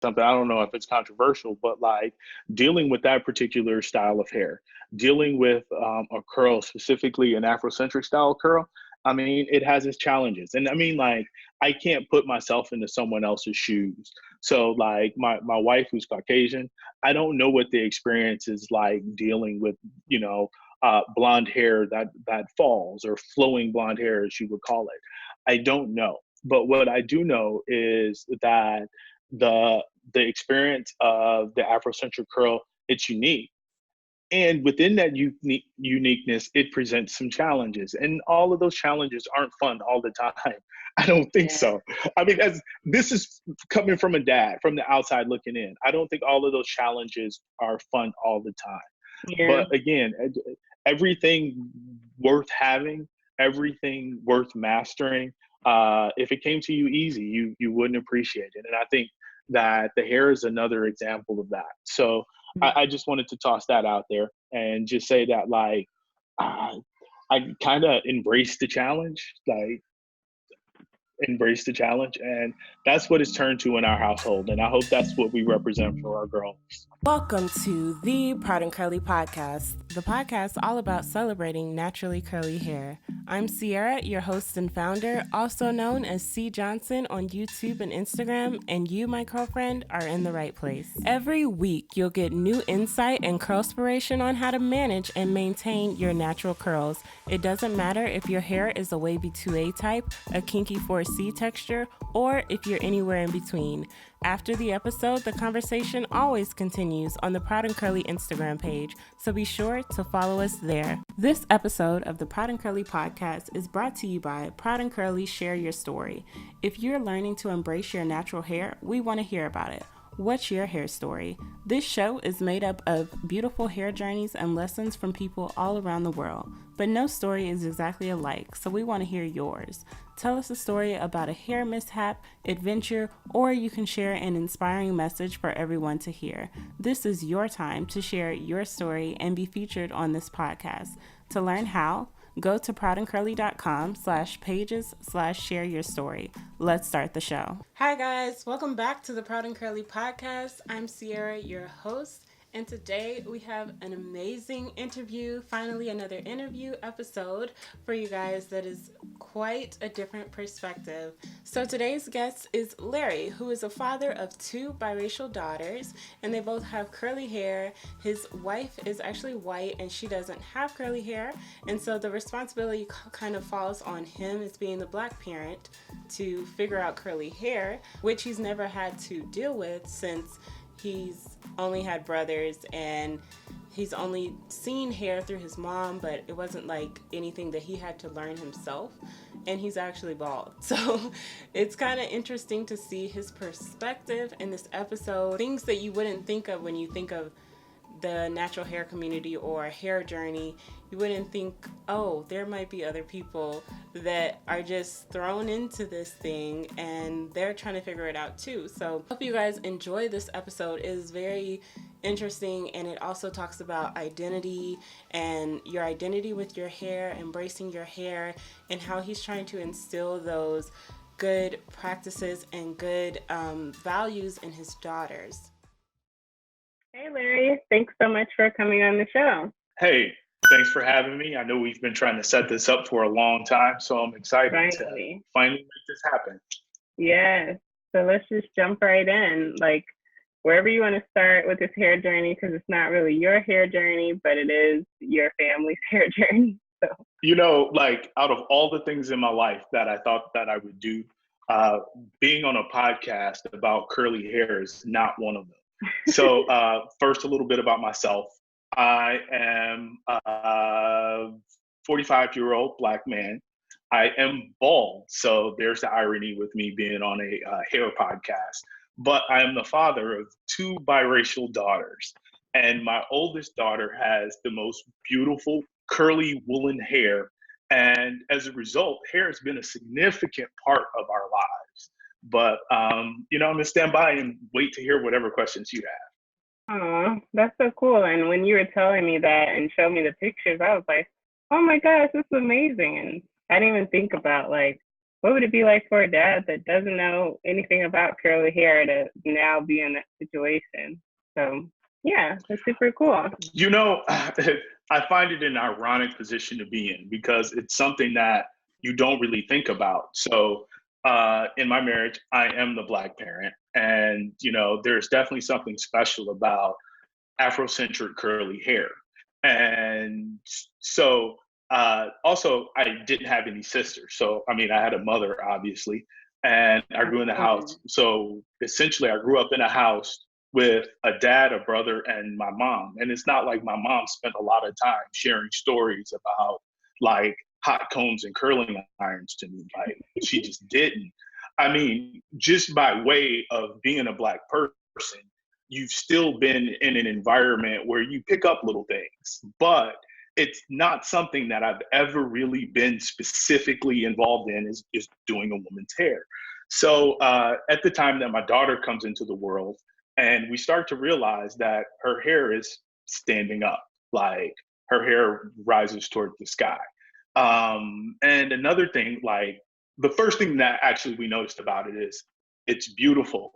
something, I don't know if it's controversial, but like dealing with that particular style of hair, dealing with a curl, specifically an Afrocentric style curl, I mean, it has its challenges. And I mean, like, I can't put myself into someone else's shoes. So, like, my wife, who's Caucasian, I don't know what the experience is like dealing with, blonde hair that falls, or flowing blonde hair, as you would call it. I don't know. But what I do know is that the the experience of the Afrocentric curl, it's unique. And within that uniqueness, it presents some challenges. And all of those challenges aren't fun all the time. I don't think Yeah. so. I mean, as this is coming from a dad, from the outside looking in, I don't think all of those challenges are fun all the time. Yeah. But again, everything worth having, everything worth mastering, if it came to you easy, you wouldn't appreciate it. And I think that the hair is another example of that. So I just wanted to toss that out there and just say that, like, uh, I kind of embrace the challenge, and that's what it's turned to in our household. And I hope that's what we represent for our girls. Welcome to the Proud and Curly podcast, the podcast all about celebrating naturally curly hair. I'm Sierra, your host and founder, also known as C. Johnson on YouTube and Instagram, and you, my girlfriend, are in the right place. Every week, you'll get new insight and curlspiration on how to manage and maintain your natural curls. It doesn't matter if your hair is a wavy 2A type, a kinky 4C texture, or if you're anywhere in between. After the episode, the conversation always continues on the Proud and Curly Instagram page, so be sure to follow us there. This episode of the Proud and Curly podcast is brought to you by Proud and Curly Share Your Story. If you're learning to embrace your natural hair, we want to hear about it. What's your hair story? This show is made up of beautiful hair journeys and lessons from people all around the world, but no story is exactly alike, so we want to hear yours. Tell us a story about a hair mishap, adventure, or you can share an inspiring message for everyone to hear. This is your time to share your story and be featured on this podcast. To learn how, go to proudandcurly.com/pages/share your story. Let's start the show. Hi guys, welcome back to the Proud and Curly podcast. I'm Sierra, your host. And today we have an amazing interview, finally another interview episode for you guys that is quite a different perspective. So today's guest is Larry, who is a father of two biracial daughters, and they both have curly hair. His wife is actually white and she doesn't have curly hair, and so the responsibility kind of falls on him as being the black parent to figure out curly hair, which he's never had to deal with since he's only had brothers and he's only seen hair through his mom, but it wasn't like anything that he had to learn himself. And he's actually bald. So it's kind of interesting to see his perspective in this episode. Things that you wouldn't think of when you think of the natural hair community or a hair journey. You wouldn't think, oh, there might be other people that are just thrown into this thing and they're trying to figure it out too. So I hope you guys enjoy this episode. It is very interesting, and it also talks about identity and your identity with your hair, embracing your hair, and how he's trying to instill those good practices and good values in his daughters. Hey, Larry. Thanks so much for coming on the show. Hey, thanks for having me. I know we've been trying to set this up for a long time, so I'm excited to Finally. finally make this happen. Yes. So let's just jump right in. Like, wherever you want to start with this hair journey, because it's not really your hair journey, but it is your family's hair journey. So, Like, out of all the things in my life that I thought that I would do, being on a podcast about curly hair is not one of them. So first, a little bit about myself. I am a 45-year-old Black man. I am bald, so there's the irony with me being on a hair podcast. But I am the father of two biracial daughters, and my oldest daughter has the most beautiful curly woolen hair. And as a result, hair has been a significant part of our lives. But I'm gonna stand by and wait to hear whatever questions you have. oh, that's so cool. And when you were telling me that and showed me the pictures, I was like, oh my gosh, this is amazing. And I didn't even think about like what would it be like for a dad that doesn't know anything about curly hair to now be in that situation? So yeah, that's super cool. You know, I find it an ironic position to be in because it's something that you don't really think about. So, in my marriage, I am the Black parent, and you know, there's definitely something special about Afrocentric curly hair, and so also I didn't have any sisters. So, I mean, I had a mother, obviously, and I grew in a house. So essentially, I grew up in a house with a dad, a brother, and my mom. And it's not like my mom spent a lot of time sharing stories about like hot combs and curling irons to me. Like she just didn't. I mean, just by way of being a Black person, you've still been in an environment where you pick up little things, but it's not something that I've ever really been specifically involved in is doing a woman's hair. So at the time that my daughter comes into the world, and we start to realize that her hair is standing up, like her hair rises toward the sky. And another thing, like the first thing that actually we noticed about it is it's beautiful.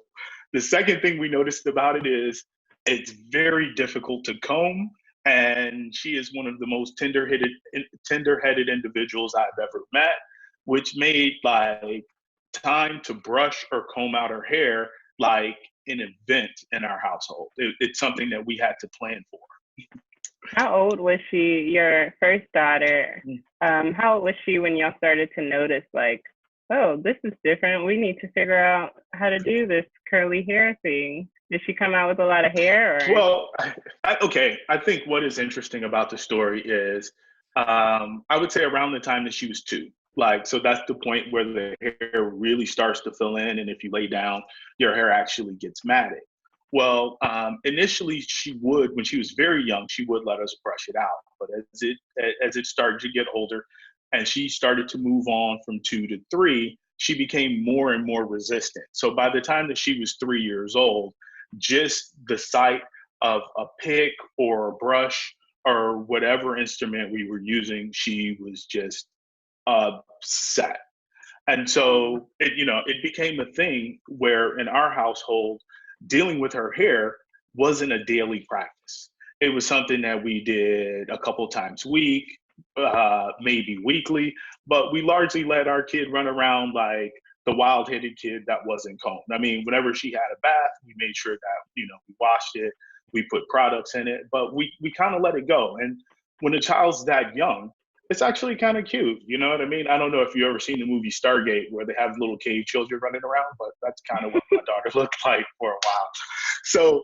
The second thing we noticed about it is it's very difficult to comb, and she is one of the most tender-headed individuals I've ever met, which made like time to brush or comb out her hair like an event in our household. It's something that we had to plan for. How old was she, your first daughter? How old was she when y'all started to notice, like, oh, this is different. We need to figure out how to do this curly hair thing. Did she come out with a lot of hair? Or? Well, okay. I think what is interesting about the story is I would say around the time that she was 2. Like, so that's the point where the hair really starts to fill in. And if you lay down, your hair actually gets matted. Well, initially she would, when she was very young, she would let us brush it out. But as it started to get older and she started to move on from 2 to 3, she became more and more resistant. So by the time that she was 3 years old, just the sight of a pick or a brush or whatever instrument we were using, she was just upset. And so it became a thing where in our household, dealing with her hair wasn't a daily practice. It was something that we did a couple times a week, maybe weekly, but we largely let our kid run around like the wild-headed kid that wasn't combed. I mean, whenever she had a bath, we made sure that, we washed it, we put products in it, but we kind of let it go. And when a child's that young, it's actually kind of cute. You know what I mean? I don't know if you've ever seen the movie Stargate where they have little cave children running around, but that's kind of what my daughter looked like for a while. So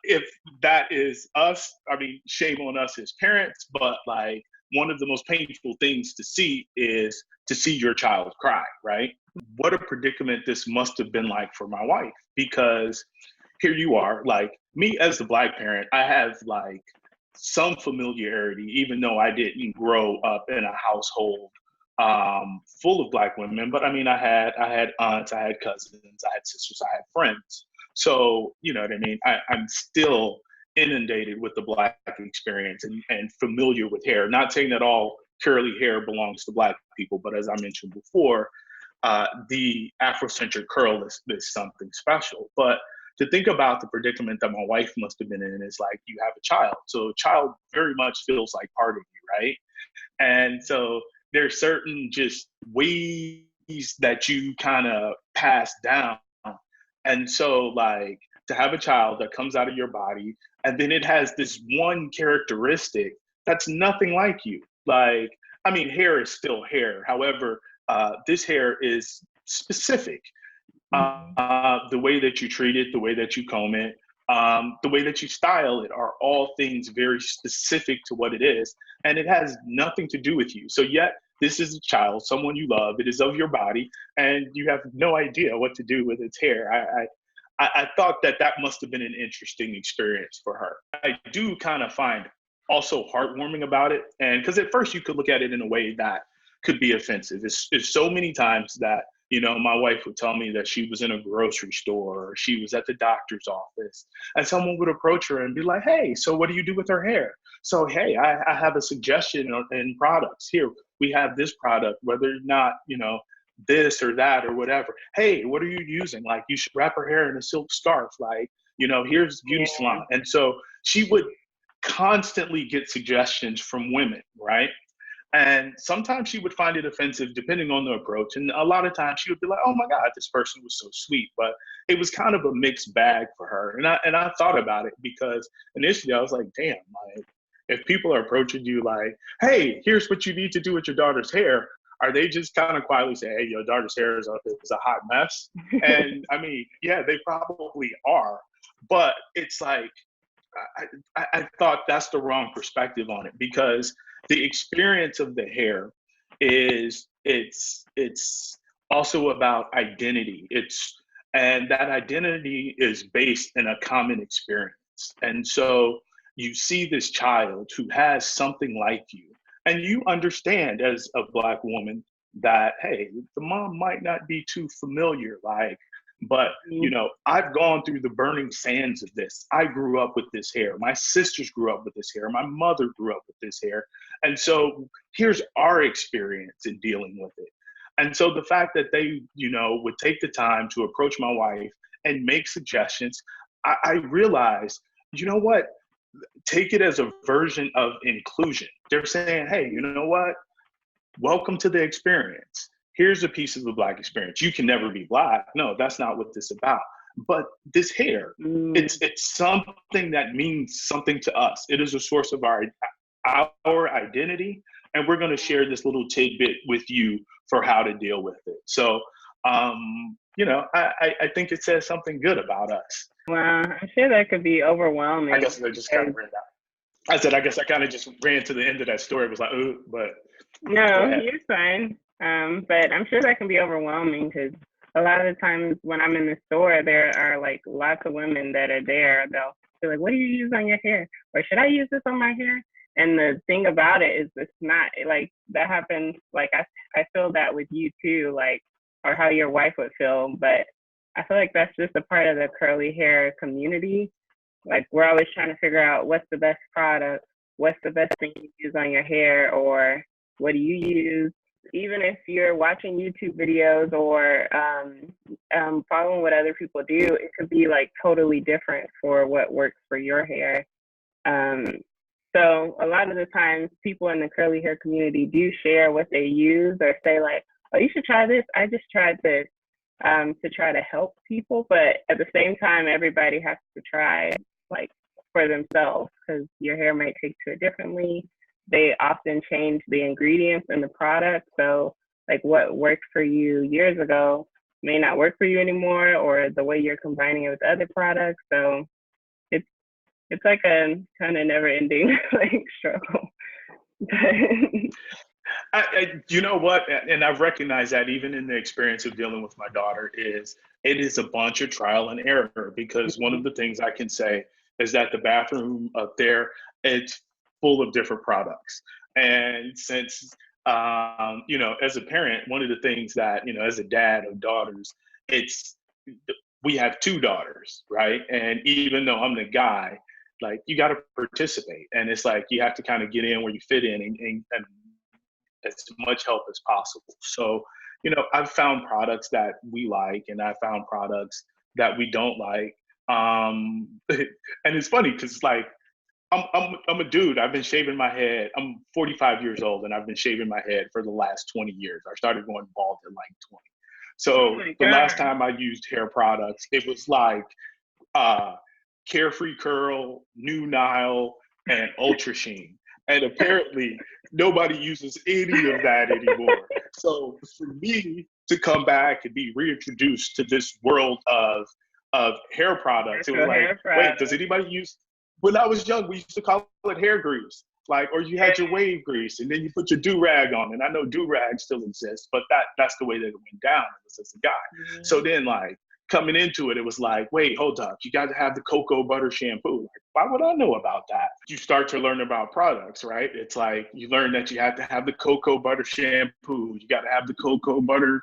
if that is us, I mean, shame on us as parents, but like one of the most painful things to see is to see your child cry, right? What a predicament this must have been like for my wife, because here you are, like me as the Black parent, I have like some familiarity, even though I didn't grow up in a household full of Black women. But I mean, I had aunts, I had cousins, I had sisters, I had friends. So, you know what I mean? I'm still inundated with the Black experience and familiar with hair. Not saying that all curly hair belongs to Black people, but as I mentioned before, the Afrocentric curl is something special. But to think about the predicament that my wife must have been in is like, you have a child. So a child very much feels like part of you, right? And so there's certain just ways that you kind of pass down. And so like to have a child that comes out of your body and then it has this one characteristic that's nothing like you. Like, I mean, hair is still hair. However, this hair is specific. The way that you treat it, the way that you comb it, the way that you style it are all things very specific to what it is. And it has nothing to do with you. So yet this is a child, someone you love, it is of your body, and you have no idea what to do with its hair. I thought that must have been an interesting experience for her. I do kind of find also heartwarming about it. And because at first you could look at it in a way that could be offensive. It's so many times that, my wife would tell me that she was in a grocery store or she was at the doctor's office and someone would approach her and be like, hey, so what do you do with her hair? So, hey, I have a suggestion in products. Here, we have this product, whether or not, this or that or whatever. Hey, what are you using? Like, you should wrap her hair in a silk scarf. Like, here's beauty salon. And so she would constantly get suggestions from women, right? And sometimes she would find it offensive depending on the approach. And a lot of times she would be like, oh my God, this person was so sweet. But it was kind of a mixed bag for her. And I thought about it because initially I was like, damn, like, if people are approaching you like, hey, here's what you need to do with your daughter's hair, are they just kind of quietly saying, hey, your daughter's hair is a hot mess? And I mean, yeah, they probably are. But it's like, I thought that's the wrong perspective on it, because the experience of the hair it's also about identity. And that identity is based in a common experience. And so you see this child who has something like you, and you understand as a Black woman that, hey, the mom might not be too familiar, like, but I've gone through the burning sands of this. I grew up with this hair. My sisters grew up with this hair. My mother grew up with this hair. And so here's our experience in dealing with it. And so the fact that they, would take the time to approach my wife and make suggestions, I realized, you know what? Take it as a version of inclusion. They're saying, hey, you know what? Welcome to the experience. Here's a piece of the Black experience. You can never be Black. No, that's not what this is about. But this hair, it's something that means something to us. It is a source of our identity, and we're going to share this little tidbit with you for how to deal with it. So, I think it says something good about us. Wow, I'm sure that could be overwhelming. I guess I just kind of ran out. I said, I guess I kind of just ran to the end of that story. It was like, oh, but. No, you're fine. But I'm sure that can be overwhelming, because a lot of the times when I'm in the store, there are like lots of women that are there. They'll be like, what do you use on your hair? Or should I use this on my hair? And the thing about it is, it's not like that happens. Like I feel that with you too, like, or how your wife would feel. But I feel like that's just a part of the curly hair community. Like, we're always trying to figure out what's the best product, what's the best thing you use on your hair, or what do you use? Even if you're watching YouTube videos or following what other people do, it could be like totally different for what works for your hair. So a lot of the times people in the curly hair community do share what they use, or say like, oh, you should try this. I just tried this, to try to help people. But at the same time, everybody has to try like for themselves, because your hair might take to it differently. They often change the ingredients in the product. So like what worked for you years ago may not work for you anymore, or the way you're combining it with other products. So it's like a kind of never ending like struggle. You know what? And I've recognized that even in the experience of dealing with my daughter, it is a bunch of trial and error, because one of the things I can say is that the bathroom up there, it's full of different products. And since, as a parent, one of the things that, as a dad of daughters, we have 2 daughters, right? And even though I'm the guy, like, you got to participate. And it's like, you have to kind of get in where you fit in and as much help as possible. So, I've found products that we like, and I found products that we don't like. And it's funny because, like, I'm a dude. I've been shaving my head. I'm 45 years old, and I've been shaving my head for the last 20 years. I started going bald at like 20. So the last time I used hair products, it was like Carefree Curl, New Nile, and Ultra Sheen. And apparently nobody uses any of that anymore. So for me to come back and be reintroduced to this world of hair products, it was like, wait, does anybody use? When I was young, we used to call it hair grease, like, or you had your wave grease, and then you put your do-rag on. And I know do-rag still exists, but that's the way that it went down as a guy. Mm-hmm. So then, like, coming into it, it was like, wait, hold up, you got to have the cocoa butter shampoo. Like, why would I know about that? You start to learn about products, right? It's like, you learn that you have to have the cocoa butter shampoo. You got to have the cocoa butter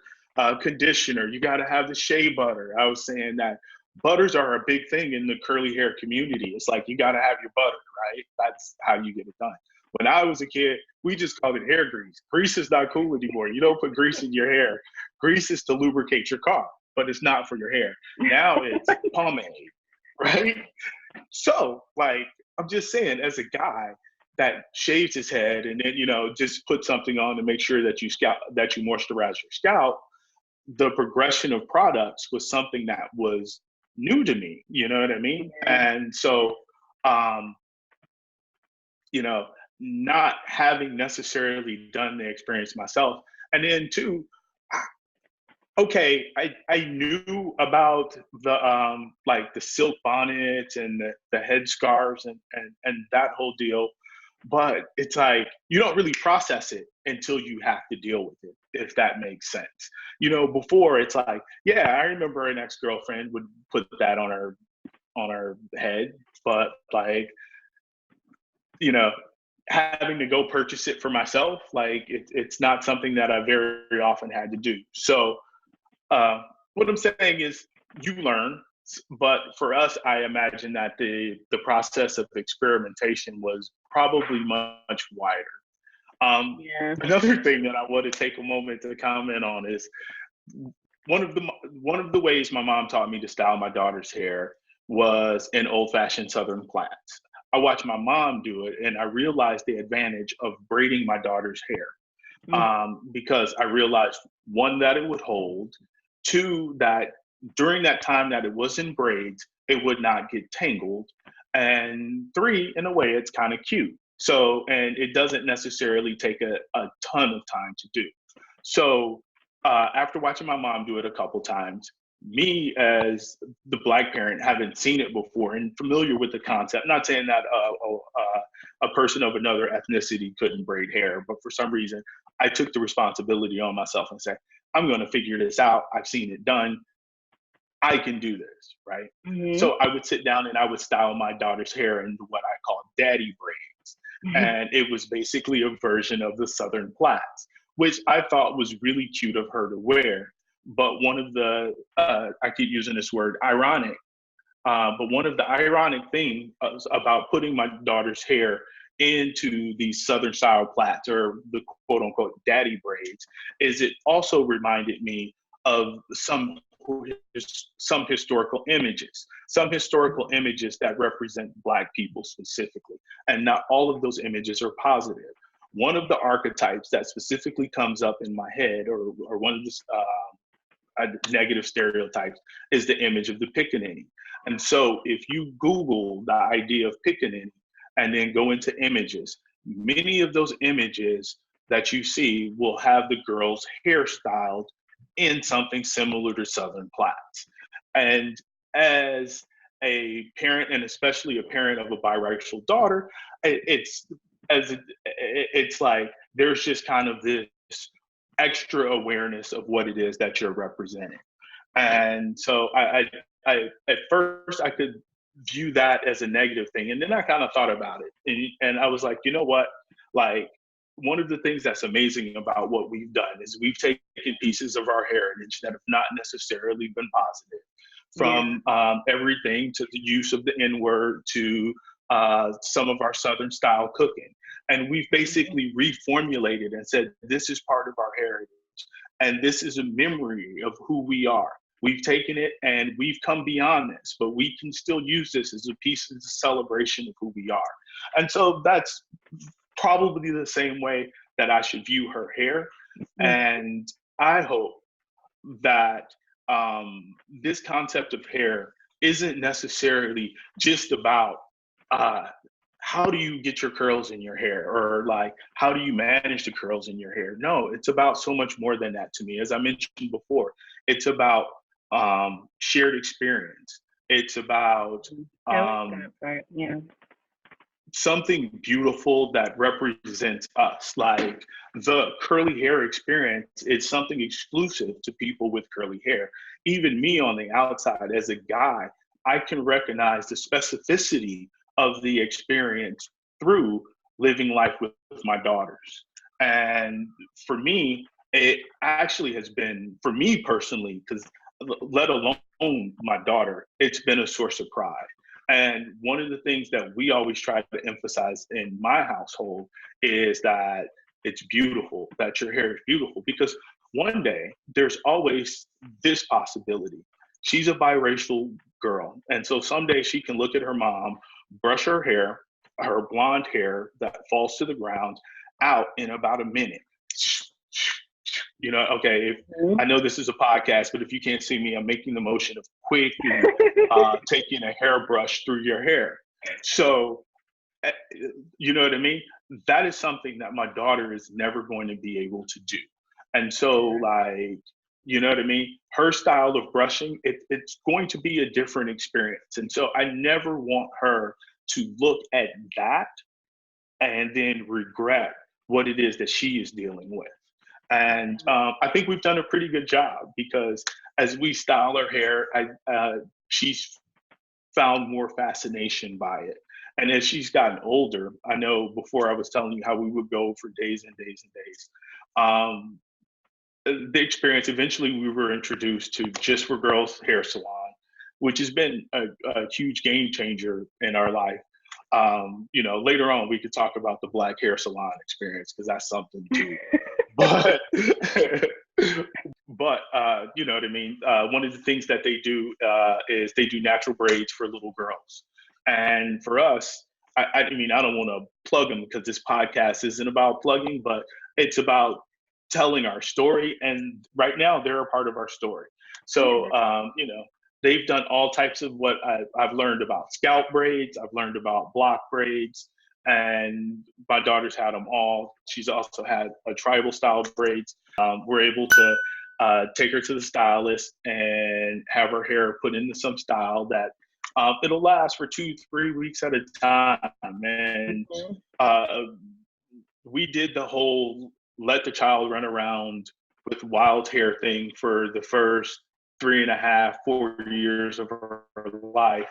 conditioner. You got to have the shea butter. I was saying that butters are a big thing in the curly hair community. It's like, you got to have your butter, right? That's how you get it done. When I was a kid, we just called it hair grease. Grease is not cool anymore. You don't put grease in your hair. Grease is to lubricate your car, but it's not for your hair. Now it's pomade, right? So, like, I'm just saying, as a guy that shaves his head and then, just put something on to make sure that you moisturize your scalp, the progression of products was something that was new to me. You know what I mean? And so, not having necessarily done the experience myself. And then two, okay, I knew about the like the silk bonnets and the headscarves and that whole deal, but it's like you don't really process it until you have to deal with it, if that makes sense. Before it's like, yeah, I remember an ex-girlfriend would put that on her head, but like, having to go purchase it for myself, like it's not something that I very often had to do. So what I'm saying is you learn, but for us, I imagine that the process of experimentation was probably much wider. Another thing that I want to take a moment to comment on is one of the ways my mom taught me to style my daughter's hair was in old-fashioned Southern plaits. I watched my mom do it, and I realized the advantage of braiding my daughter's hair because I realized, one, that it would hold, two, that during that time that it was in braids, it would not get tangled, and three, in a way, it's kind of cute. So, and it doesn't necessarily take a ton of time to do. So after watching my mom do it a couple times, me as the Black parent, having seen it before and familiar with the concept, not saying that a person of another ethnicity couldn't braid hair, but for some reason, I took the responsibility on myself and said, I'm going to figure this out. I've seen it done. I can do this, right? Mm-hmm. So I would sit down and I would style my daughter's hair in what I call daddy braids. Mm-hmm. And it was basically a version of the Southern plaits, which I thought was really cute of her to wear. But one of the, I keep using this word, ironic, but one of the ironic things about putting my daughter's hair into these Southern style plaits, or the quote unquote daddy braids, is it also reminded me of some historical images that represent Black people specifically. And not all of those images are positive. One of the archetypes that specifically comes up in my head, or one of the negative stereotypes, is the image of the pickaninny. And so if you Google the idea of pickaninny and then go into images, many of those images that you see will have the girl's hair styled in something similar to Southern plaits. And as a parent, and especially a parent of a biracial daughter, it's like there's just kind of this extra awareness of what it is that you're representing. And so I at first I could view that as a negative thing, and then I kind of thought about it, and I was like, you know what, like, one of the things that's amazing about what we've done is we've taken pieces of our heritage that have not necessarily been positive, from everything to the use of the N-word to some of our Southern style cooking. And we've basically reformulated and said, this is part of our heritage. And this is a memory of who we are. We've taken it and we've come beyond this, but we can still use this as a piece of the celebration of who we are. And so that's probably the same way that I should view her hair. And I hope that this concept of hair isn't necessarily just about how do you get your curls in your hair, or like, how do you manage the curls in your hair? No, it's about so much more than that to me. As I mentioned before, it's about shared experience. It's about something beautiful that represents us. Like, the curly hair experience is something exclusive to people with curly hair. Even me on the outside as a guy, I can recognize the specificity of the experience through living life with my daughters. And for me, it actually has been, for me personally, because let alone my daughter, it's been a source of pride. And one of the things that we always try to emphasize in my household is that it's beautiful, that your hair is beautiful, because one day there's always this possibility. She's a biracial girl. And so someday she can look at her mom, brush her hair, her blonde hair that falls to the ground out in about a minute. Okay, I know this is a podcast, but if you can't see me, I'm making the motion of quickly taking a hairbrush through your hair. So, you know what I mean? That is something that my daughter is never going to be able to do. And so, like, you know what I mean? Her style of brushing, it's going to be a different experience. And so I never want her to look at that and then regret what it is that she is dealing with. And I think we've done a pretty good job, because as we style her hair, she's found more fascination by it. And as she's gotten older, I know before I was telling you how we would go for days and days and days. The experience, eventually we were introduced to Just for Girls Hair Salon, which has been a huge game changer in our life. Later on we could talk about the Black Hair Salon experience, because that's something too. But you know what I mean? One of the things that they do is they do natural braids for little girls. And for us, I don't want to plug them, because this podcast isn't about plugging, but it's about telling our story. And right now they're a part of our story. So, they've done all types of what I've learned about scalp braids. I've learned about block braids. And my daughter's had them all. She's also had a tribal style braids. We're able to take her to the stylist and have her hair put into some style that it'll last for 2-3 weeks at a time. And we did the whole let the child run around with wild hair thing for the first 3.5-4 years of her life.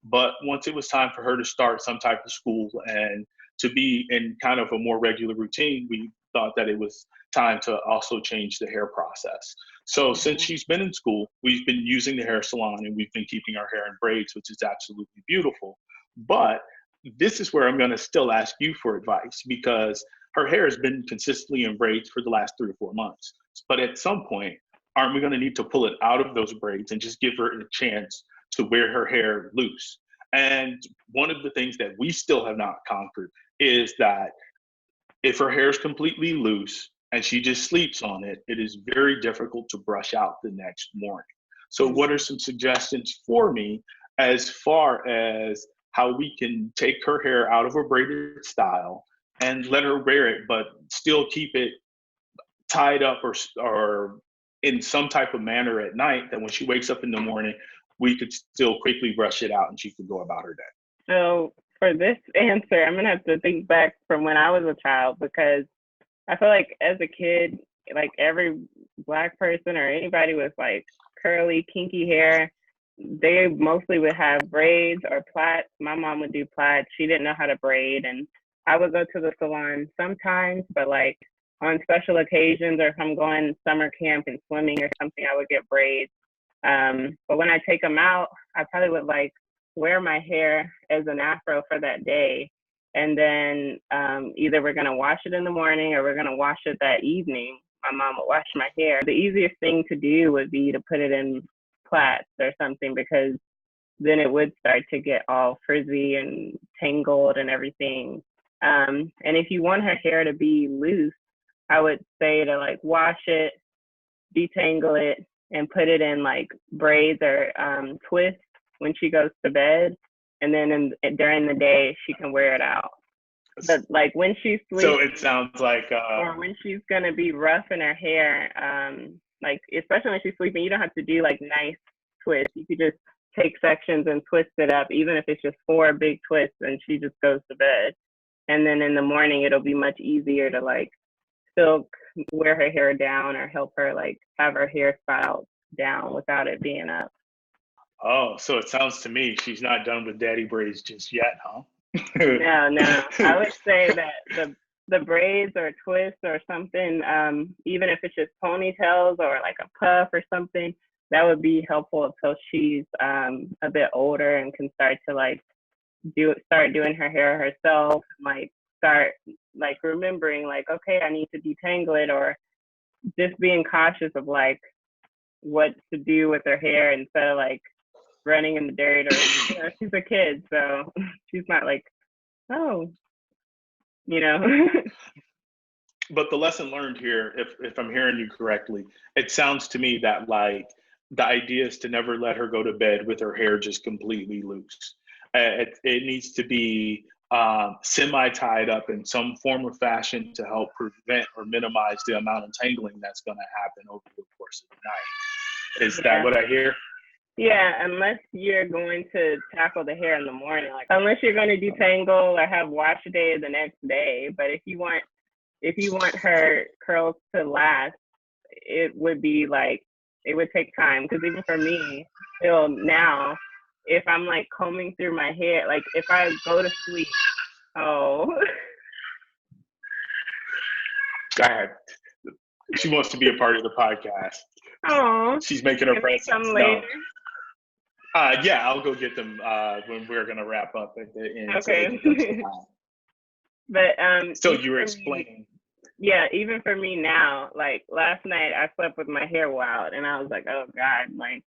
But once it was time for her to start some type of school and to be in kind of a more regular routine, we thought that it was time to also change the hair process. So since she's been in school, we've been using the hair salon, and we've been keeping our hair in braids, which is absolutely beautiful. But this is where I'm going to still ask you for advice, because her hair has been consistently in braids for the last 3 or 4 months. But at some point, aren't we going to need to pull it out of those braids and just give her a chance to wear her hair loose? And one of the things that we still have not conquered is that if her hair is completely loose and she just sleeps on it, it is very difficult to brush out the next morning. So what are some suggestions for me as far as how we can take her hair out of a braided style and let her wear it, but still keep it tied up or in some type of manner at night, that when she wakes up in the morning, we could still quickly brush it out and she could go about her day? So for this answer, I'm going to have to think back from when I was a child, because I feel like as a kid, like every Black person or anybody with like curly, kinky hair, they mostly would have braids or plaits. My mom would do plaits. She didn't know how to braid. And I would go to the salon sometimes, but like on special occasions, or if I'm going summer camp and swimming or something, I would get braids. But when I take them out, I probably would like wear my hair as an afro for that day. And then either we're gonna wash it in the morning or we're gonna wash it that evening. My mom would wash my hair. The easiest thing to do would be to put it in plaits or something, because then it would start to get all frizzy and tangled and everything. And if you want her hair to be loose, I would say to like wash it, detangle it, and put it in like braids or twists when she goes to bed. And then during the day, she can wear it out. But like when she sleeps, so it sounds like, or when she's gonna be rough in her hair, like especially when she's sleeping, you don't have to do like nice twists. You could just take sections and twist it up, even if it's just 4 big twists, and she just goes to bed. And then in the morning, it'll be much easier to like still wear her hair down or help her like have her hair styled down without it being up. Oh, so it sounds to me she's not done with daddy braids just yet, huh? No. I would say that the braids or twists or something, even if it's just ponytails or like a puff or something, that would be helpful until she's a bit older and can start to like start doing her hair herself, like start like remembering like, okay, I need to detangle it, or just being cautious of like what to do with her hair instead of like running in the dirt, or she's a kid, so she's not like, oh, you know. But the lesson learned here, if I'm hearing you correctly, it sounds to me that like the idea is to never let her go to bed with her hair just completely loose. It needs to be semi-tied up in some form or fashion to help prevent or minimize the amount of tangling that's going to happen over the course of the night. Is that what I hear? Yeah, unless you're going to tackle the hair in the morning, like unless you're going to detangle or have wash day the next day. But if you want her curls to last, it would be like, it would take time. Because even for me, still now, if I'm like combing through my hair, like if I go to sleep, oh. Go ahead. She wants to be a part of the podcast. Oh. She's making her presence. Come later. Yeah, I'll go get them when we're gonna wrap up at the end. Okay. But so you were explaining. Yeah, even for me now, like last night I slept with my hair wild, and I was like, oh God, like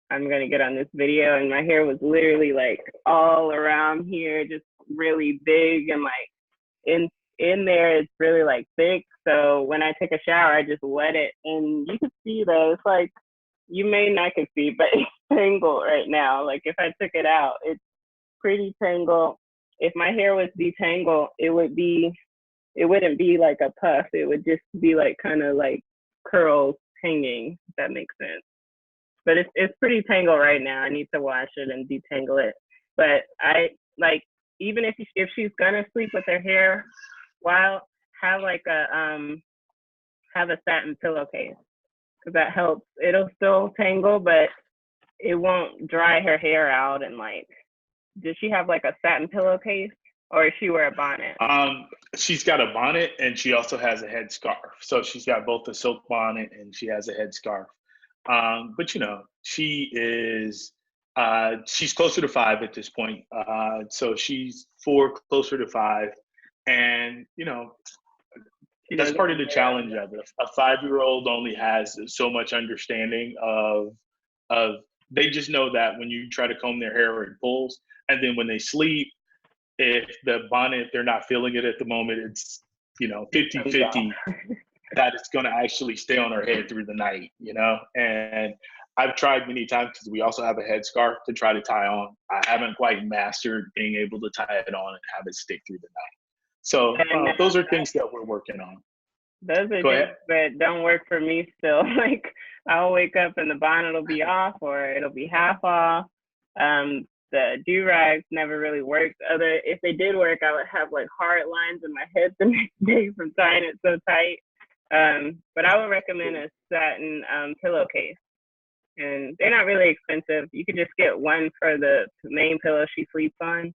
I'm gonna get on this video, and my hair was literally like all around here, just really big, and like in there it's really like thick. So when I take a shower, I just wet it, and you can see that it's like, you may not can see, but it's tangled right now. Like if I took it out, it's pretty tangled. If my hair was detangled, it wouldn't be like a puff. It would just be like kind of like curls hanging, if that makes sense. But it's pretty tangled right now. I need to wash it and detangle it. But I like, even if she's gonna sleep with her hair wild, have like have a satin pillowcase, because that helps. It'll still tangle, but it won't dry her hair out. And like, does she have like a satin pillowcase, or does she wear a bonnet? She's got a bonnet, and she also has a head scarf. So she's got both a silk bonnet and she has a head scarf. But you know, she is she's closer to 5 at this point. So she's 4, closer to 5, and you know, that's part of the challenge of it. A 5-year-old only has so much understanding of they just know that when you try to comb their hair, it pulls, and then when they sleep, if the bonnet, they're not feeling it at the moment, it's, you know, 50-50 that it's going to actually stay on her head through the night, you know. And I've tried many times, because we also have a headscarf to try to tie on. I haven't quite mastered being able to tie it on and have it stick through the night. So those are things that we're working on. Those are things that don't work for me still. Like I'll wake up and the bonnet will be off, or it'll be half off. The do-rags never really worked. If they did work, I would have like hard lines in my head the next day from tying it so tight. But I would recommend a satin pillowcase. And they're not really expensive. You could just get one for the main pillow she sleeps on,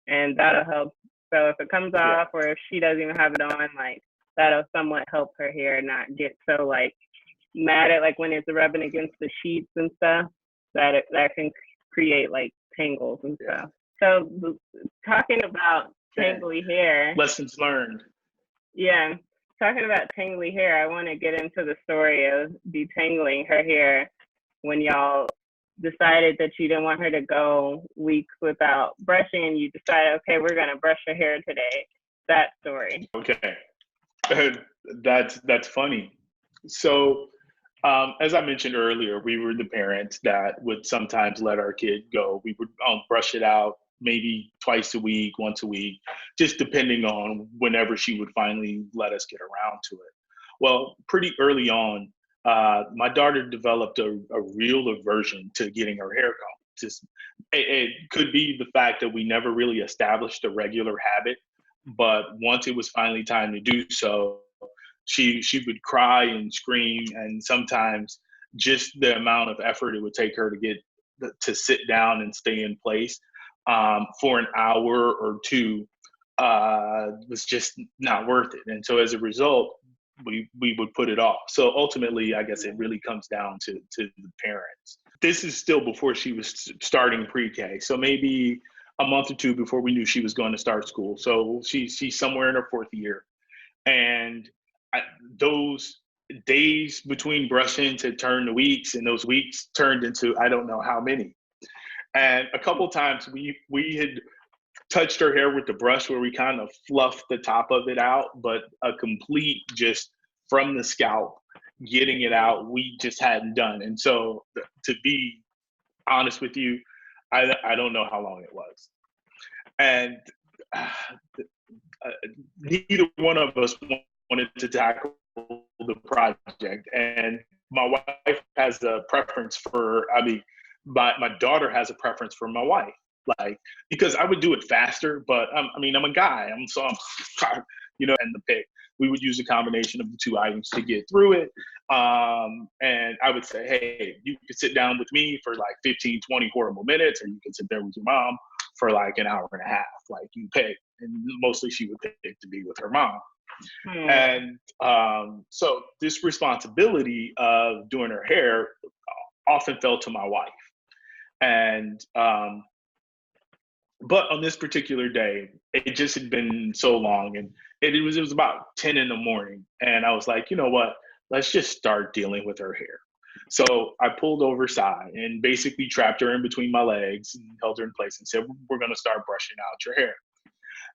and that'll help. So if it comes off, or if she doesn't even have it on, like that'll somewhat help her hair not get so like matted, like when it's rubbing against the sheets and stuff, that can create like tangles and stuff. So talking about tangly hair. Lessons learned. Yeah. Talking about tangly hair, I want to get into the story of detangling her hair when y'all decided that you didn't want her to go weeks without brushing, and you decided, okay, we're going to brush her hair today. That story. Okay. That's funny. So as I mentioned earlier, we were the parents that would sometimes let our kid go. We would brush it out maybe twice a week, once a week, just depending on whenever she would finally let us get around to it. Well, pretty early on, my daughter developed a real aversion to getting her hair combed. It could be the fact that we never really established a regular habit, but once it was finally time to do so, she would cry and scream, and sometimes just the amount of effort it would take her to get to sit down and stay in place for an hour or two was just not worth it. And so as a result, we would put it off. So ultimately, I guess it really comes down to the parents. This is still before she was starting pre-K. So maybe a month or two before we knew she was going to start school. So she's somewhere in her fourth year. And those days between brushing to turn to weeks, and those weeks turned into I don't know how many. And a couple times we had touched her hair with the brush where we kind of fluffed the top of it out, but a complete just from the scalp, getting it out, we just hadn't done. And so to be honest with you, I don't know how long it was. And neither one of us wanted to tackle the project. And my wife has a preference for, my daughter has a preference for my wife. Like, because I would do it faster, but I'm a guy. And the pick, we would use a combination of the two items to get through it. And I would say, hey, you could sit down with me for like 15, 20 horrible minutes, or you can sit there with your mom for like an hour and a half. Like, you pick. And mostly she would pick to be with her mom. And so this responsibility of doing her hair often fell to my wife. And but on this particular day, it just had been so long, and it was about 10 in the morning, and I was like, you know what? Let's just start dealing with her hair. So I pulled over side and basically trapped her in between my legs and held her in place and said, we're going to start brushing out your hair.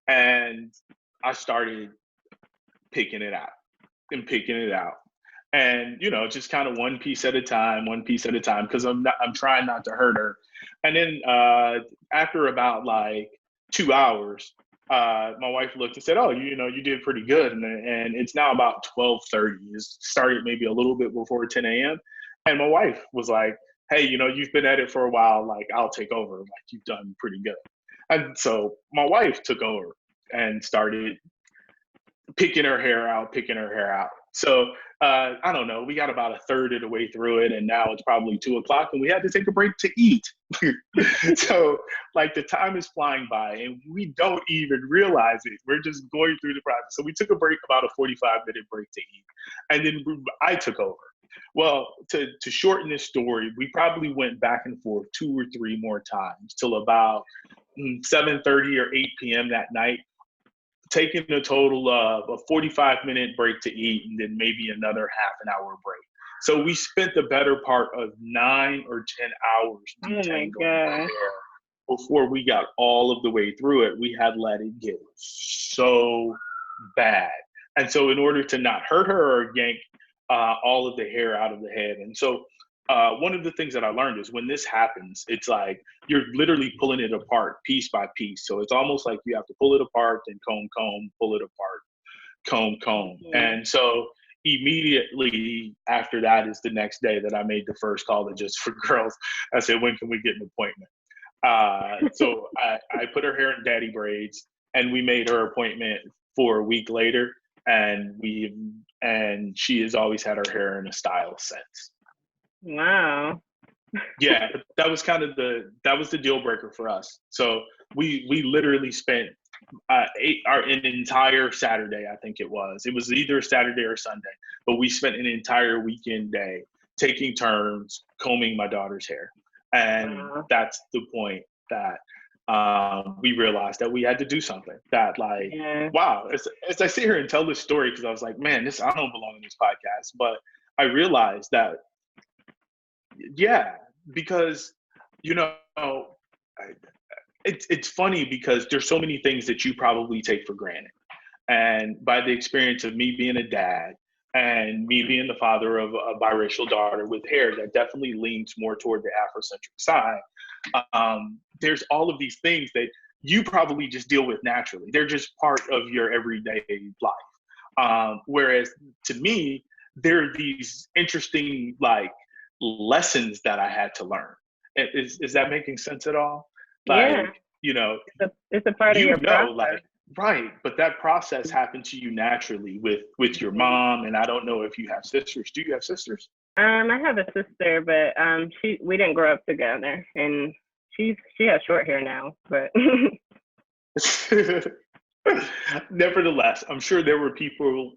And I started picking it out. And, just kind of one piece at a time, because I'm trying not to hurt her. And then after about like 2 hours, my wife looked and said, oh, you did pretty good. And it's now about 12:30. It started maybe a little bit before 10 a.m. And my wife was like, hey, you've been at it for a while. Like, I'll take over. Like, you've done pretty good. And so my wife took over and started picking her hair out. So I don't know, we got about a third of the way through it, and now it's probably 2:00, and we had to take a break to eat. So like the time is flying by and we don't even realize it. We're just going through the process. So we took a break, about a 45-minute break to eat. And then I took over. Well, to shorten this story, we probably went back and forth 2 or 3 more times till about 7:30 or 8 p.m. that night, taking a total of a 45-minute break to eat and then maybe another half an hour break. So we spent the better part of 9 or 10 hours detangling her hair before we got all of the way through it. We had let it get so bad. And so in order to not hurt her or yank all of the hair out of the head. And so one of the things that I learned is when this happens, it's like you're literally pulling it apart piece by piece. So it's almost like you have to pull it apart, then comb, pull it apart, comb. Mm-hmm. And so immediately after that is the next day that I made the first call to Just for Girls. I said, when can we get an appointment? So I put her hair in daddy braids, and we made her appointment for a week later. And she has always had her hair in a style since. Wow. Yeah, but that was the deal breaker for us. So we literally spent an entire Saturday, I think it was either Saturday or Sunday, but we spent an entire weekend day taking turns combing my daughter's hair. And that's the point that we realized that we had to do something. That wow, as I sit here and tell this story, because I was like, man, I don't belong in this podcast, but I realized that, yeah, because, it's funny because there's so many things that you probably take for granted. And by the experience of me being a dad and me being the father of a biracial daughter with hair that definitely leans more toward the Afrocentric side, there's all of these things that you probably just deal with naturally. They're just part of your everyday life. Whereas to me, there are these interesting lessons that I had to learn. Is that making sense at all? Yeah. It's a part of your process. Right. But that process happened to you naturally with your mom. And I don't know if you have sisters. Do you have sisters? I have a sister, but we didn't grow up together, and she has short hair now, but Nevertheless, I'm sure there were people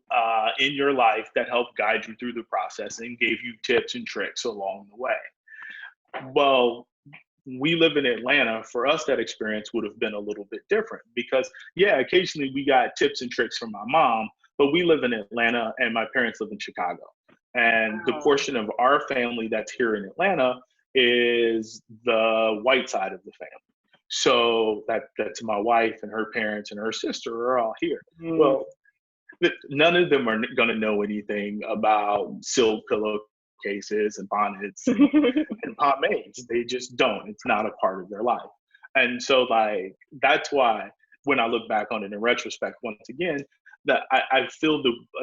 in your life that helped guide you through the process and gave you tips and tricks along the way. Well, we live in Atlanta. For us, that experience would have been a little bit different because, yeah, occasionally we got tips and tricks from my mom, but we live in Atlanta and my parents live in Chicago. And the Wow. portion of our family that's here in Atlanta is the white side of the family. So that's my wife and her parents and her sister are all here. Mm. Well, none of them are going to know anything about silk pillowcases and bonnets and pomades. They just don't. It's not a part of their life. And so, like, that's why when I look back on it in retrospect, once again, that I feel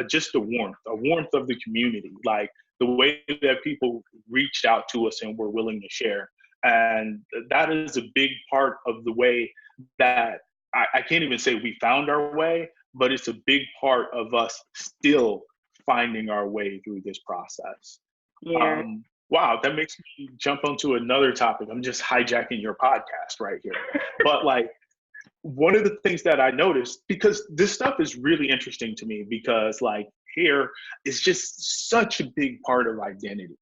just the warmth of the community, like the way that people reached out to us and were willing to share. And that is a big part of the way that I can't even say we found our way, but it's a big part of us still finding our way through this process. Yeah. Wow, that makes me jump onto another topic. I'm just hijacking your podcast right here. But like, one of the things that I noticed, because this stuff is really interesting to me, because like hair is just such a big part of identity.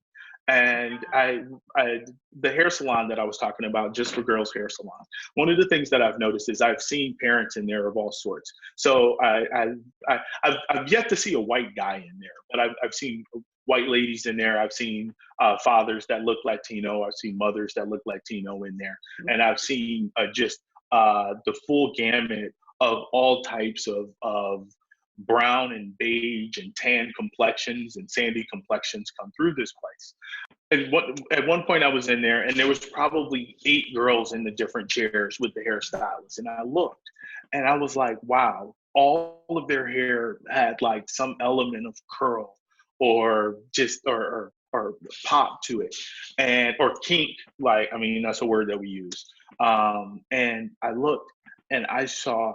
And the hair salon that I was talking about, Just for Girls Hair Salon, one of the things that I've noticed is I've seen parents in there of all sorts. So I've yet to see a white guy in there, but I've seen white ladies in there. I've seen fathers that look Latino. I've seen mothers that look Latino in there. And I've seen just the full gamut of all types of brown and beige and tan complexions and sandy complexions come through this place. And at one point I was in there and there was probably 8 girls in the different chairs with the hairstylists. And I looked and I was like, wow, all of their hair had like some element of curl or just or pop to it, and or kink, like, I mean, that's a word that we use. And I looked and I saw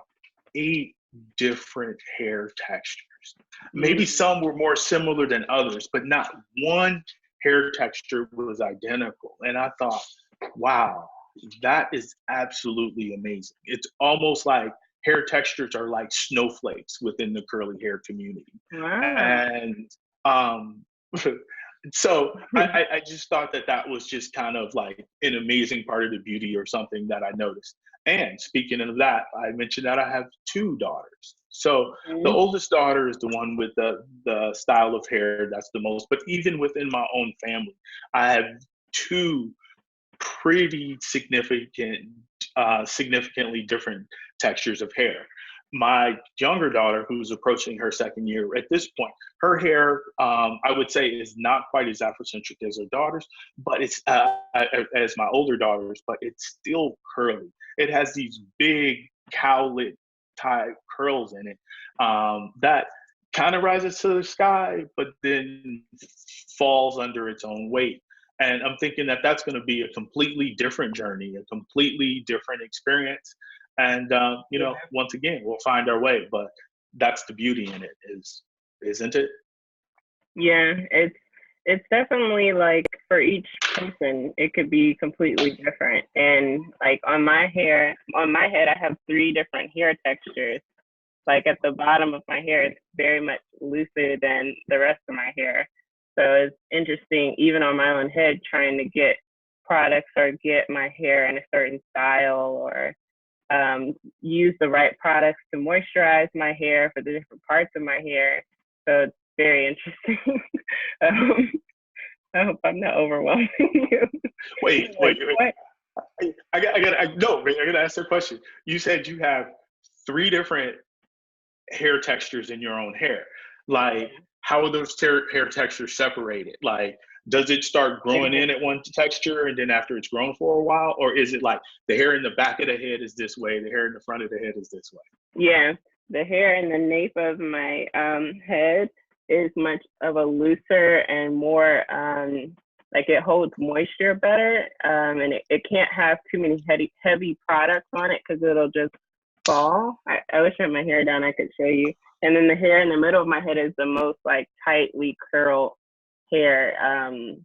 8 different hair textures. Maybe some were more similar than others, but not one hair texture was identical. And I thought, wow, that is absolutely amazing. It's almost like hair textures are like snowflakes within the curly hair community. Wow. And so I just thought that that was just kind of like an amazing part of the beauty or something that I noticed. And speaking of that, I mentioned that I have 2 daughters. So the Mhm. oldest daughter is the one with the style of hair that's the most, but even within my own family, I have 2 pretty significantly different textures of hair. My younger daughter, who's approaching her 2nd year at this point, her hair, I would say, is not quite as Afrocentric as her daughter's, but it's as my older daughter's, but it's still curly. It has these big cowlet type curls in it that kind of rises to the sky, but then falls under its own weight. And I'm thinking that that's going to be a completely different journey, a completely different experience. And you know, once again, we'll find our way. But that's the beauty in it, isn't it? Yeah, it's definitely like for each person, it could be completely different. And like on my head, I have 3 different hair textures. Like at the bottom of my hair, it's very much looser than the rest of my hair. So it's interesting, even on my own head, trying to get products or get my hair in a certain style or use the right products to moisturize my hair for the different parts of my hair. So it's very interesting. um, I hope I'm not overwhelming you. Wait, Like, wait, wait. what? No, wait, I gotta ask a question. You said you have 3 different hair textures in your own hair. Like, how are those hair textures separated? Like, does it start growing in at one texture and then after it's grown for a while? Or is it like the hair in the back of the head is this way, the hair in the front of the head is this way? Yeah, the hair in the nape of my head is much of a looser and more like it holds moisture better, and it can't have too many heavy products on it because it'll just fall. I wish I had my hair down, I could show you. And then the hair in the middle of my head is the most like tightly curled hair. And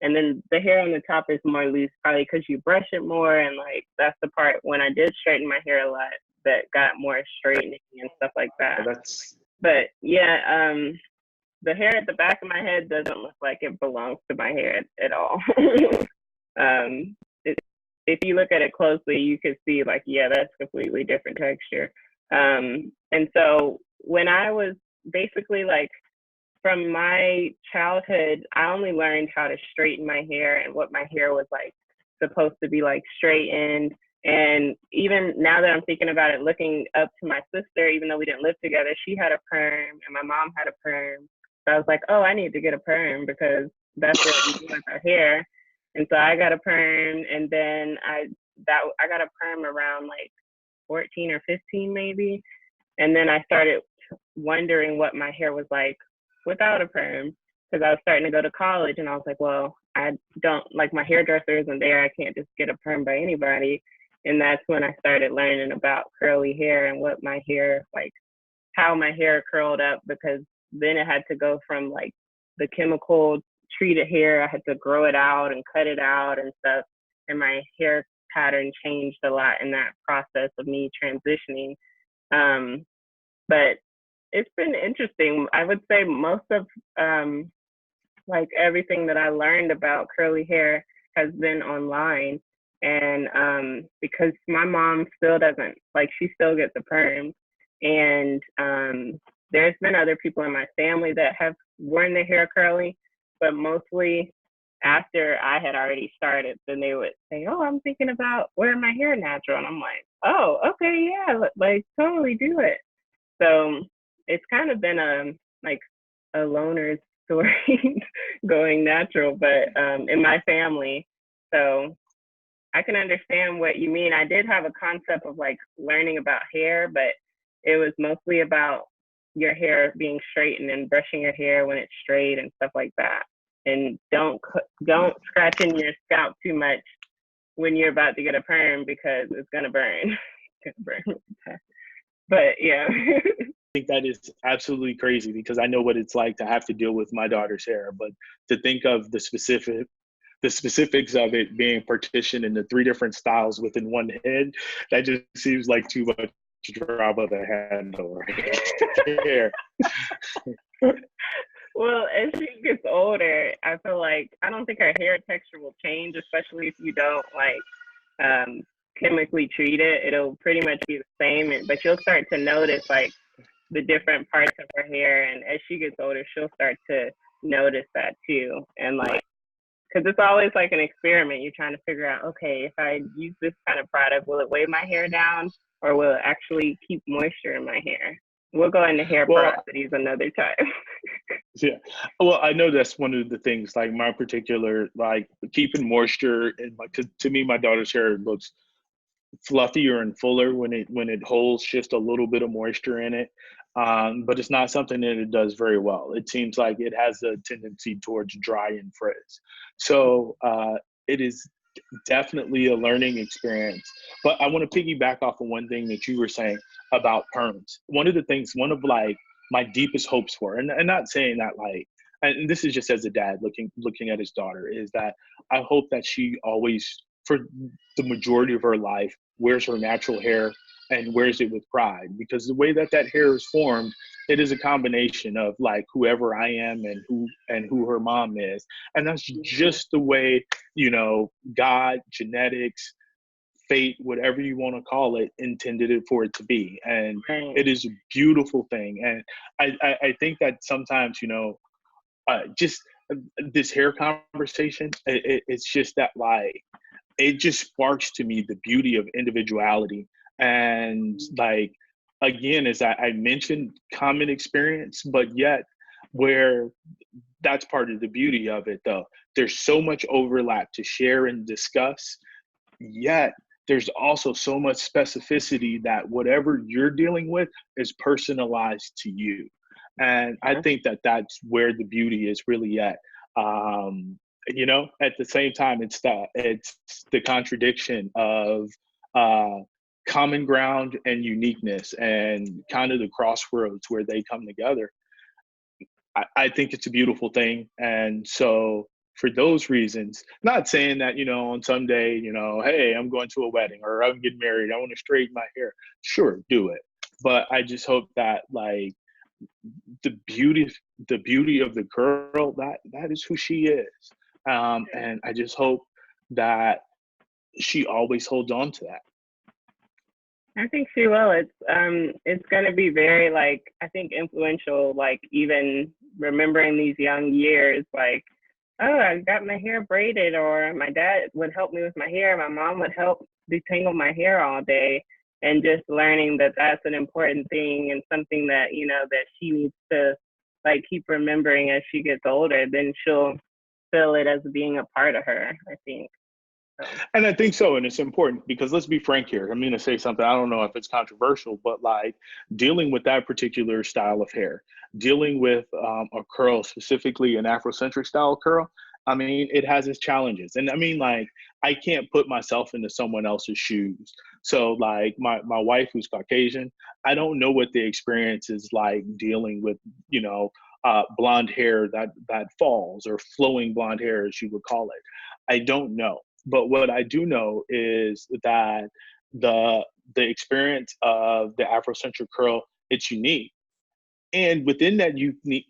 then the hair on the top is more loose, probably because you brush it more. And like that's the part when I did straighten my hair a lot, that got more straightening and stuff like that. That's But yeah, the hair at the back of my head doesn't look like it belongs to my hair at all. um, if you look at it closely, you can see like, yeah, that's completely different texture. And so when I was basically like, from my childhood, I only learned how to straighten my hair and what my hair was like supposed to be like straightened. And even now that I'm thinking about it, looking up to my sister, even though we didn't live together, she had a perm and my mom had a perm. So I was like, oh, I need to get a perm because that's what we do with our hair. And so I got a perm, and then I got a perm around like 14 or 15 maybe. And then I started wondering what my hair was like without a perm, because I was starting to go to college, and I was like, well, I don't, like, my hairdresser isn't there. I can't just get a perm by anybody. And that's when I started learning about curly hair and what my hair, like how my hair curled up, because then it had to go from like the chemical treated hair. I had to grow it out and cut it out and stuff. And my hair pattern changed a lot in that process of me transitioning. But it's been interesting. I would say most of like everything that I learned about curly hair has been online. And because my mom still doesn't, like, she still gets a perm. And there's been other people in my family that have worn their hair curly, but mostly after I had already started, then they would say, oh, I'm thinking about wearing my hair natural. And I'm like, oh, okay, yeah, like totally do it. So it's kind of been like a loner's story going natural, but in my family. So I can understand what you mean. I did have a concept of like learning about hair, but it was mostly about your hair being straightened and brushing your hair when it's straight and stuff like that. And don't scratch in your scalp too much when you're about to get a perm, because it's gonna burn. But yeah. I think that is absolutely crazy, because I know what it's like to have to deal with my daughter's hair, but to think of the specifics of it being partitioned into 3 different styles within one head, that just seems like too much drama to handle right there. Well, as she gets older, I feel like I don't think her hair texture will change, especially if you don't like chemically treat it. It'll pretty much be the same, but you'll start to notice like the different parts of her hair. And as she gets older, she'll start to notice that too. And like, because it's always like an experiment. You're trying to figure out, okay, if I use this kind of product, will it weigh my hair down, or will it actually keep moisture in my hair? We'll go into hair porosities another time. Yeah. Well, I know that's one of the things, like my particular, like keeping moisture in my, to me, my daughter's hair looks fluffier and fuller when it holds just a little bit of moisture in it. But it's not something that it does very well. It seems like it has a tendency towards dry and frizz. So it is definitely a learning experience. But I want to piggyback off of one thing that you were saying about perms. One of like my deepest hopes for, and not saying that like, and this is just as a dad looking at his daughter, is that I hope that she always, for the majority of her life, wears her natural hair and wears it with pride, because the way that hair is formed, it is a combination of like whoever I am and who her mom is. And that's just the way, God, genetics, fate, whatever you want to call it, intended it for it to be. And it is a beautiful thing. And I think that sometimes, just this hair conversation, it's just that like, it just sparks to me the beauty of individuality. And like, again, as I mentioned, common experience, but yet where that's part of the beauty of it though. There's so much overlap to share and discuss, yet there's also so much specificity that whatever you're dealing with is personalized to you. And I think that that's where the beauty is really at. At the same time, it's the contradiction of common ground and uniqueness, and kind of the crossroads where they come together. I think it's a beautiful thing. And so for those reasons. Not saying that, on Sunday, hey, I'm going to a wedding or I'm getting married, I want to straighten my hair. Sure, do it. But I just hope that like the beauty the beauty of the girl, that is who she is. And I just hope that she always holds on to that. I think she will. It's gonna be very like, I think, influential, like even remembering these young years, like, oh, I got my hair braided, or my dad would help me with my hair, my mom would help detangle my hair all day, and just learning that that's an important thing and something that, that she needs to like keep remembering as she gets older, then she'll feel it as being a part of her, I think. And I think so, and it's important because let's be frank here. I'm going to say something. I don't know if it's controversial, but like dealing with that particular style of hair, dealing with a curl, specifically an Afrocentric style curl, I mean, it has its challenges. And I mean, like, I can't put myself into someone else's shoes. So like my wife, who's Caucasian, I don't know what the experience is like dealing with, blonde hair that falls, or flowing blonde hair, as you would call it. I don't know. But what I do know is that the experience of the Afrocentric curl, it's unique. And within that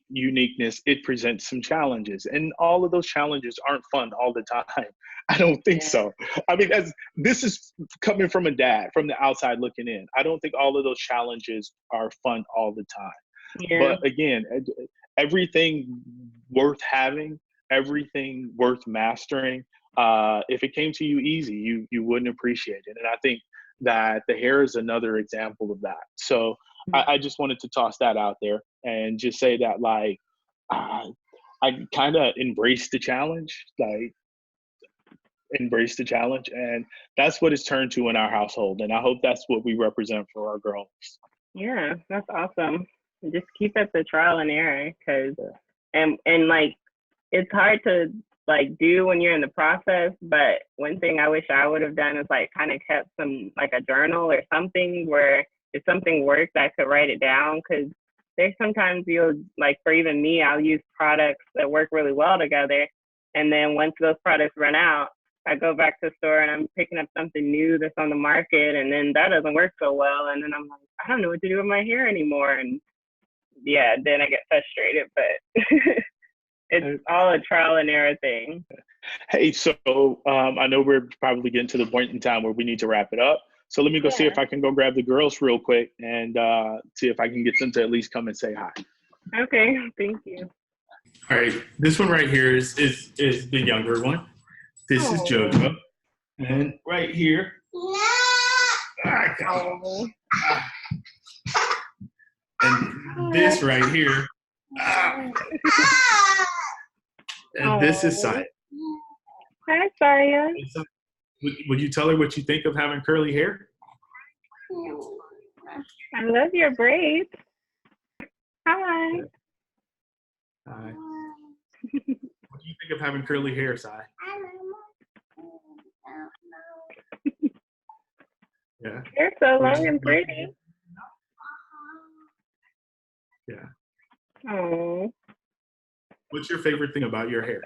uniqueness, it presents some challenges. And all of those challenges aren't fun all the time. I don't think so. I mean, this is coming from a dad, from the outside looking in. I don't think all of those challenges are fun all the time. Yeah. But again, everything worth having, everything worth mastering, if it came to you easy, you wouldn't appreciate it. And I think that the hair is another example of that. So I just wanted to toss that out there and just say that, like, I kind of embrace the challenge, and that's what it's turned to in our household. And I hope that's what we represent for our girls. Yeah, that's awesome. Just keep it the trial and error, because and like, it's hard to like do when you're in the process. But one thing I wish I would have done is like kind of kept some, like a journal or something, where if something worked, I could write it down. Because there's sometimes you'll, like, for even me, I'll use products that work really well together, and then once those products run out, I go back to the store and I'm picking up something new that's on the market, and then that doesn't work so well, and then I'm like, I don't know what to do with my hair anymore. And yeah, then I get frustrated. But it's all a trial and error thing. Hey, so I know we're probably getting to the point in time where we need to wrap it up. So let me go see if I can go grab the girls real quick and see if I can get them to at least come and say hi. Okay, thank you. All right, this one right here is the younger one. This is JoJo. And right here. And this right here. And this is Saya. Hi, Saya. Would you tell her what you think of having curly hair? I love your braids. Hi. Hi. What do you think of having curly hair, Sai? Yeah. You're so long and pretty. Yeah. Oh. What's your favorite thing about your hair?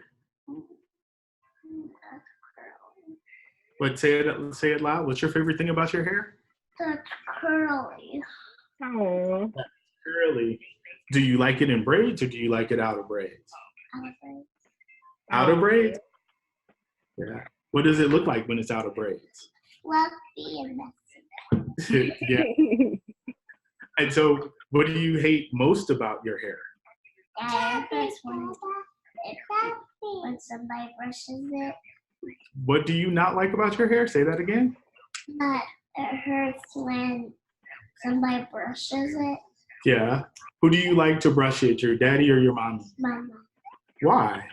What? Say it loud. What's your favorite thing about your hair? That's curly. Oh. That's curly. Do you like it in braids or do you like it out of braids? Out of braids. Out of braids? Yeah. What does it look like when it's out of braids? Fluffy and messy. Yeah. And so, what do you hate most about your hair? It hurts when somebody brushes it. What do you not like about your hair? Say that again. But it hurts when somebody brushes it. Yeah. Who do you like to brush it? Your daddy or your mom? Mama. Why?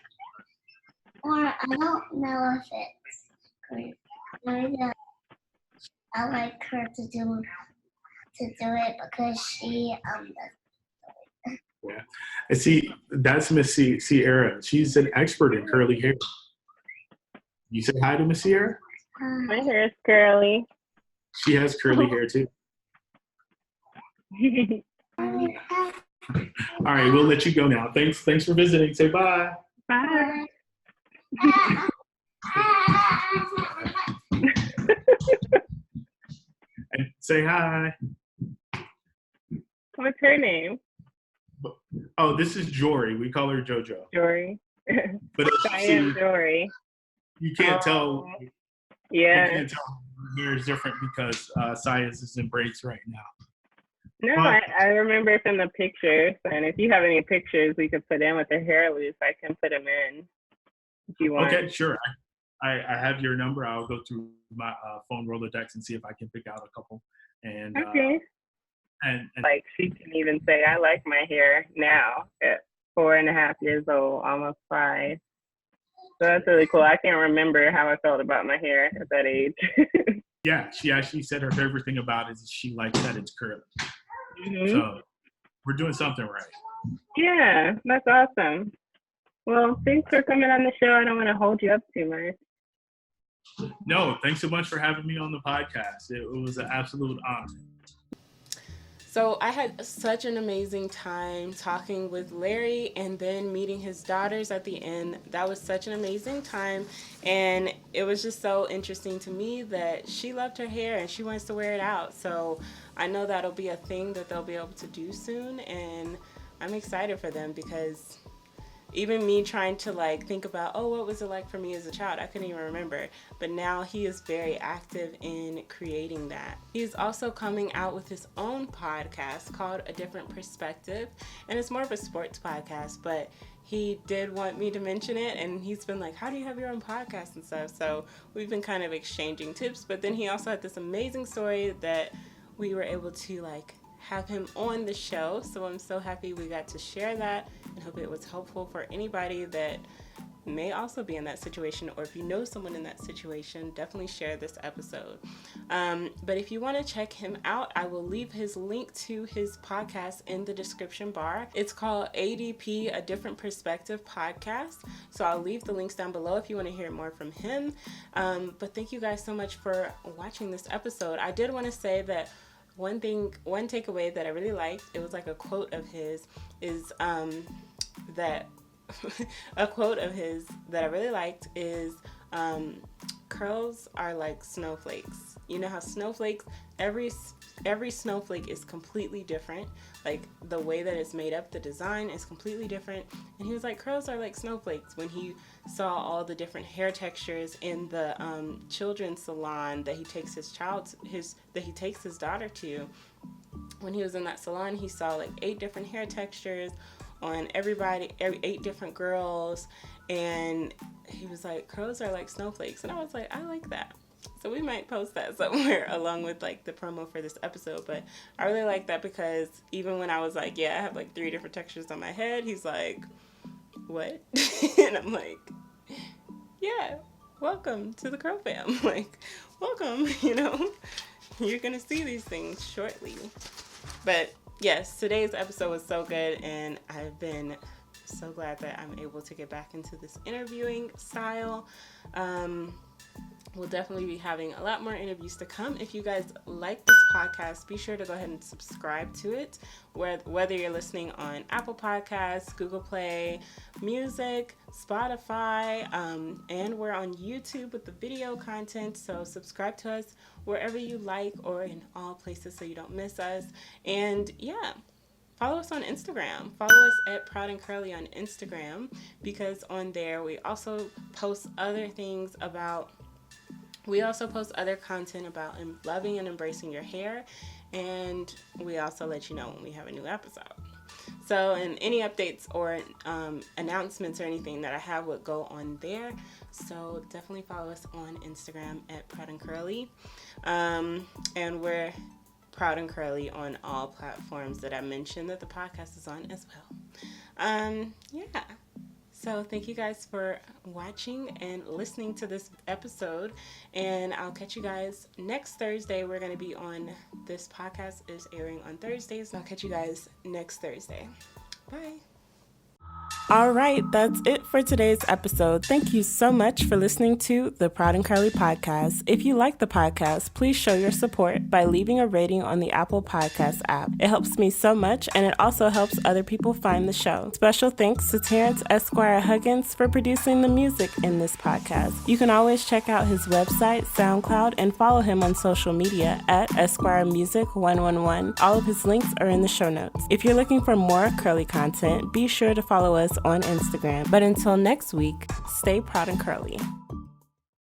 Or I don't know if it's great. Maybe I like her to do it because she Yeah. And see, that's Miss Sierra. She's an expert in curly hair. You say hi to Miss Sierra? My hair is curly. She has curly hair too. All right, we'll let you go now. Thanks for visiting. Say bye. Bye. And say hi. What's her name? Oh, this is Jory. We call her JoJo. Jory. But Diane Jory. you can't tell. Yeah. You can't tell her hair is different because science is in breaks right now. No, I remember from the pictures, and if you have any pictures we could put in with the hair loose, I can put them in if you want. Okay, sure. I have your number. I'll go through my phone Rolodex and see if I can pick out a couple. And okay. And like she can even say, I like my hair now at 4.5 years old, almost 5. So that's really cool. I can't remember how I felt about my hair at that age. Yeah, she actually said her favorite thing about it is she likes that it's curly. Mm-hmm. So we're doing something right. Yeah, that's awesome. Well, thanks for coming on the show. I don't want to hold you up too much. No, thanks so much for having me on the podcast. It was an absolute honor. So I had such an amazing time talking with Larry and then meeting his daughters at the end. That was such an amazing time. And it was just so interesting to me that she loved her hair and she wants to wear it out. So I know that'll be a thing that they'll be able to do soon. And I'm excited for them because even me trying to think about, oh, what was it like for me as a child? I couldn't even remember. But now he is very active in creating that. He's also coming out with his own podcast called A Different Perspective. And it's more of a sports podcast, but he did want me to mention it. And he's been like, how do you have your own podcast and stuff? So we've been kind of exchanging tips. But then he also had this amazing story that we were able to have him on the show. So I'm so happy we got to share that and hope it was helpful for anybody that may also be in that situation, or if you know someone in that situation, definitely share this episode. But if you want to check him out, I will leave his link to his podcast in the description bar. It's called ADP, A Different Perspective Podcast. So I'll leave the links down below if you want to hear more from him. But thank you guys so much for watching this episode. I did want to say that one takeaway that I really liked, it was a quote of his, is that a quote of his that I really liked is curls are like snowflakes. You know how snowflakes, every snowflake is completely different. The way that it's made up, the design is completely different. And he was like, curls are like snowflakes, when he saw all the different hair textures in the children's salon that he takes his daughter to. When he was in that salon, he saw 8 different hair textures on everybody, 8 different girls, and he was like, curls are like snowflakes. And I was like, I like that. So we might post that somewhere along with the promo for this episode. But I really like that because even when I was like, yeah, I have 3 different textures on my head, he's like, what? And I'm like, yeah, welcome to the Curl fam. Welcome, you're gonna see these things shortly. But yes, today's episode was so good, and I've been so glad that I'm able to get back into this interviewing style. We'll definitely be having a lot more interviews to come. If you guys like this podcast, be sure to go ahead and subscribe to it, whether you're listening on Apple Podcasts, Google Play, Music, Spotify, and we're on YouTube with the video content. So subscribe to us wherever you like, or in all places so you don't miss us. And yeah, follow us on Instagram. Follow us at Proud and Curly on Instagram, because on there we also post other things about, we also post other content about loving and embracing your hair, and we also let you know when we have a new episode. So, and any updates or announcements or anything that I have would go on there. So definitely follow us on Instagram at Proud and Curly. And we're Proud and Curly on all platforms that I mentioned that the podcast is on as well. Yeah. So thank you guys for watching and listening to this episode. And I'll catch you guys next Thursday. We're going to be on, this podcast is airing on Thursdays. So I'll catch you guys next Thursday. Bye. All right, that's it for today's episode. Thank you so much for listening to the Proud and Curly podcast. If you like the podcast, please show your support by leaving a rating on the Apple Podcast app. It helps me so much, and it also helps other people find the show. Special thanks to Terrence, Esquire, Huggins for producing the music in this podcast. You can always check out his website, SoundCloud, and follow him on social media at Esquire Music 111. All of his links are in the show notes. If you're looking for more curly content, be sure to follow us on Instagram. But until next week, stay proud and curly.